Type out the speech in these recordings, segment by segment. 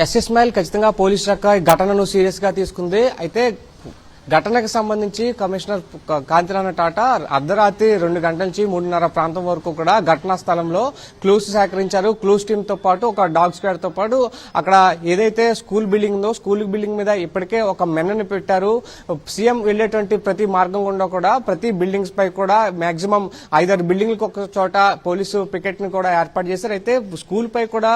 Yes Ismail ఖచ్చితంగా police శాఖ ఈ ఘటనను సీరియస్ గా తీసుకుంది. అయితే ఘటనకు సంబంధించి కమిషనర్ కాంతిరాణ టాటా అర్ధరాత్రి 2 గంటల నుంచి 3:30 ప్రాంతం వరకు కూడా ఘటనా స్థలంలో క్లూస్ సేకరించారు. క్లూస్ టీమ్ తో పాటు ఒక డాగ్ స్క్వాడ్ తో పాటు అక్కడ ఏదైతే స్కూల్ బిల్డింగ్ ఉందో స్కూల్ బిల్డింగ్ మీద ఇప్పటికే ఒక మెన్నని పెట్టారు. సీఎం వెళ్లేటువంటి ప్రతి మార్గం గుండా కూడా ప్రతి బిల్డింగ్స్ పై కూడా మాక్సిమం 5-6 బిల్డింగ్లకు ఒక చోట పోలీసు పికెట్ ని కూడా ఏర్పాటు చేశారు. అయితే స్కూల్ పై కూడా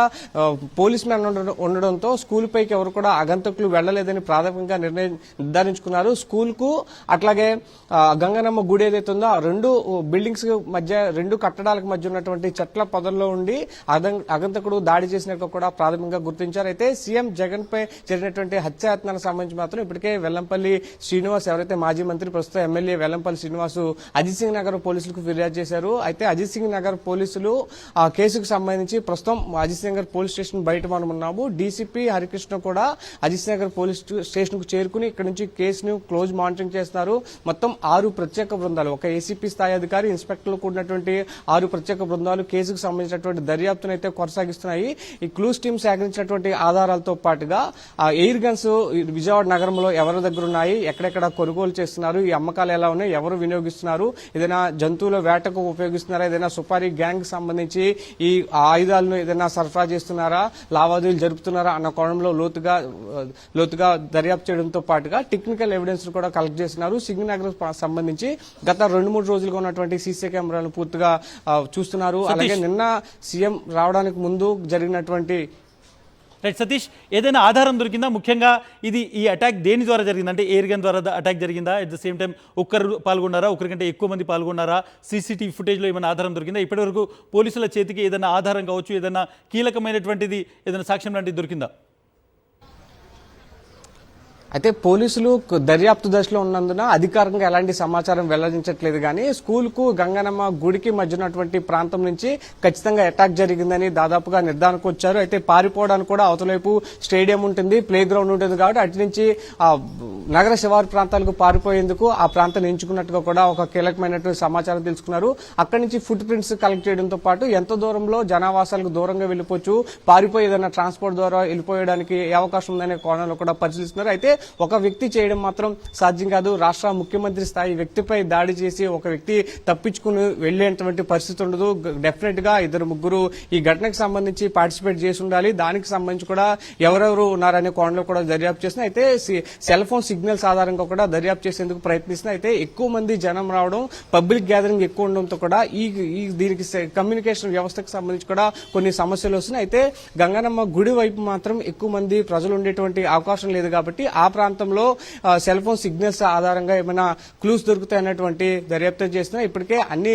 పోలీస్ మ్యాన్ ఉండడంతో స్కూల్ పైకి ఎవరు కూడా ఆగంతకులు వెళ్లలేదని ప్రాథమికంగా నిర్ధారించుకున్నారు. స్కూల్ కు అట్లాగే గంగనమ్మ గుడి ఏదైతే ఉందో ఆ 2 బిల్డింగ్స్ మధ్య 2 కట్టడాలకు మధ్య ఉన్నటువంటి చెట్ల పొదల్లో ఉండి అగంతకుడు దాడి చేసినట్టు కూడా ప్రాథమికంగా గుర్తించారు. అయితే సీఎం జగన్ పై జరిగినటువంటి హత్యాయత్నానికి సంబంధించి మాత్రం ఇప్పటికే వెల్లంపల్లి శ్రీనివాస్ ఎవరైతే మాజీ మంత్రి ప్రస్తుతం ఎమ్మెల్యే వెల్లంపల్లి శ్రీనివాస్ అజిత్ సింగ్ నగర్ పోలీసులకు ఫిర్యాదు చేశారు. అయితే అజిత్ సింగ్ నగర్ పోలీసులు ఆ కేసుకు సంబంధించి ప్రస్తుతం అజిత్ సింగ్ నగర్ పోలీస్ స్టేషన్ బయట మనం ఉన్నాము. డీసీపీ హరికృష్ణ కూడా అజిత్ సింగ్ నగర్ పోలీస్ స్టేషన్ కు చేరుకుని ఇక్కడ నుంచి కేసును క్లోజ్ మానిటరింగ్ చేస్తున్నారు. మొత్తం 6 ప్రత్యేక బృందాలు, ఒక ఏసీపీ స్థాయి అధికారి, ఇన్స్పెక్టర్లు కూడినటువంటి 6 ప్రత్యేక బృందాలు కేసుకు సంబంధించినటువంటి దర్యాప్తును అయితే కొనసాగిస్తున్నాయి. ఈ క్లూస్ టీమ్ సేకరించినటువంటి ఆధారాలతో పాటుగా ఎయిర్ గన్స్ విజయవాడ నగరంలో ఎవరి దగ్గర ఉన్నాయి, ఎక్కడెక్కడ కొనుగోలు చేస్తున్నారు, ఈ అమ్మకాలు ఎలా ఉన్నాయి, ఎవరు వినియోగిస్తున్నారు, ఏదైనా జంతువుల వేటకు ఉపయోగిస్తున్నారా, ఏదైనా సుపారీ గ్యాంగ్ సంబంధించి ఈ ఆయుధాలను ఏదైనా సరఫరా చేస్తున్నారా, లావాదేవీలు జరుపుతున్నారా అన్న కోణంలో లోతుగా దర్యాప్తు చేయడంతో పాటుగా టెక్నికల్ ఎవిడెన్స్ కూడా కలెక్ట్ చేస్తున్నారు. సింగనగర్ సంబంధించి గత 2-3 రోజులుగా ఉన్నటువంటి సీసీ కెమెరాలను పూర్తిగా చూస్తున్నారు. అలాగే నిన్న సీఎం రావడానికి ముందు జరిగినటువంటి సతీష్, ఏదైనా ఆధారం దొరికిందా? ముఖ్యంగా ఈ అటాక్ దేని ద్వారా జరిగింది? అంటే ఎయిర్ గన్ ద్వారా అటాక్ జరిగిందా? అట్ ద సేమ్ టైం ఒక్కరు పాల్గొన్నారా, ఒకరికంటే ఎక్కువ మంది పాల్గొన్నారా? సీసీటీవీ ఫుటేజ్లో ఏమైనా ఆధారం దొరికిందా? ఇప్పటివరకు పోలీసుల చేతికి ఏదైనా ఆధారం కావచ్చు, ఏదైనా కీలకమైనటువంటిది, ఏదైనా సాక్ష్యం లాంటిది దొరికిందా? అయితే పోలీసులు దర్యాప్తు దశలో ఉన్నందున అధికారికంగా ఎలాంటి సమాచారం వెల్లడించట్లేదు. కానీ స్కూల్ కు గంగనమ్మ గుడికి మధ్య ఉన్నటువంటి ప్రాంతం నుంచి ఖచ్చితంగా అటాక్ జరిగిందని దాదాపుగా నిర్ధారణకు వచ్చారు. అయితే పారిపోవడానికి కూడా అవతలైపు స్టేడియం ఉంటుంది, ప్లే గ్రౌండ్ ఉంటుంది కాబట్టి అటు నుంచి నగర శివారు ప్రాంతాలకు పారిపోయేందుకు ఆ ప్రాంతాన్ని ఎంచుకున్నట్టుగా కూడా ఒక కీలకమైనటువంటి సమాచారం తెలుసుకున్నారు. అక్కడి నుంచి ఫుట్ ప్రింట్స్ కలెక్ట్ చేయడంతో పాటు ఎంత దూరంలో జనావాసాలకు దూరంగా వెళ్లిపోవచ్చు, పారిపోయి ఏదైనా ట్రాన్స్పోర్ట్ ద్వారా వెళ్ళిపోయడానికి ఏ అవకాశం ఉందనే కోణంలో కూడా పరిశీలిస్తున్నారు. అయితే ఒక వ్యక్తి చేయడం మాత్రం సాధ్యం కాదు. రాష్ట్ర ముఖ్యమంత్రి స్థాయి వ్యక్తిపై దాడి చేసి ఒక వ్యక్తి తప్పించుకుని వెళ్లేటువంటి పరిస్థితి ఉండదు. డెఫినెట్ గా 2-3 ఈ ఘటనకు సంబంధించి పార్టిసిపేట్ చేసి ఉండాలి. దానికి సంబంధించి కూడా ఎవరెవరు ఉన్నారనే కోణంలో కూడా దర్యాప్తు చేస్తున్నారు. అయితే సెల్ ఫోన్ సిగ్నల్స్ ఆధారంగా కూడా దర్యాప్తు చేసేందుకు ప్రయత్నిస్తున్నారు. అయితే ఎక్కువ మంది జనం రావడం, పబ్లిక్ గ్యాదరింగ్ ఎక్కువ ఉండడంతో కూడా దీనికి కమ్యూనికేషన్ వ్యవస్థకు సంబంధించి కూడా కొన్ని సమస్యలు వస్తున్నాయి. అయితే గంగనమ్మ గుడి వైపు మాత్రం ఎక్కువ మంది ప్రజలు ఉండేటువంటి అవకాశం లేదు కాబట్టి ఆ ప్రాంతంలో సెల్ ఫోన్ సిగ్నల్స్ ఆధారంగా ఏమైనా క్లూస్ దొరుకుతాయన్నటువంటి దర్యాప్తు చేస్తున్నారు. ఇప్పటికే అన్ని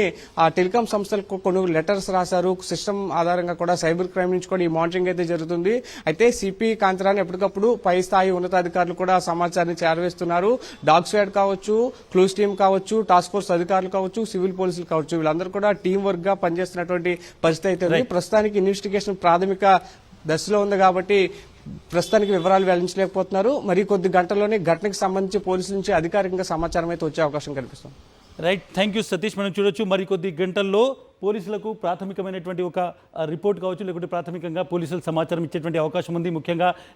టెలికాం సంస్థలకు కొన్ని లెటర్స్ రాశారు. సిస్టమ్ ఆధారంగా కూడా సైబర్ క్రైమ్ నుంచి కూడా ఈ మానిటరింగ్ అయితే జరుగుతుంది. అయితే సిపి కాంతిరాణి ఎప్పటికప్పుడు పై స్థాయి ఉన్నతాధికారులు కూడా సమాచారాన్ని చేరవేస్తున్నారు. డాగ్ స్క్వాడ్ కావచ్చు, క్లూస్ టీమ్ కావచ్చు, టాస్క్ ఫోర్స్ అధికారులు కావచ్చు, సివిల్ పోలీసులు కావచ్చు, వీళ్ళందరూ కూడా టీం వర్క్ గా పనిచేస్తున్నటువంటి పరిస్థితి అయితే ఉంది. ప్రస్తుతానికి ఇన్వెస్టిగేషన్ ప్రాథమిక దశలో ఉంది కాబట్టి ప్రస్తుతానికి వివరాలు వెల్లడించలేకపోతున్నారు. మరి కొద్ది గంటల్లోనే ఘటనకు సంబంధించి పోలీసుల నుంచి అధికారికంగా సమాచారం అయితే వచ్చే అవకాశం కనిపిస్తుంది. Right, thank you Satish. మనం చూడొచ్చు మరికొద్ది గంటల్లో పోలీసులకు ప్రాథమికమైనటువంటి ఒక రిపోర్ట్ కావచ్చు, లేకుంటే ప్రాథమికంగా పోలీసులు సమాచారం ఇచ్చేటువంటి అవకాశం ఉంది. ముఖ్యంగా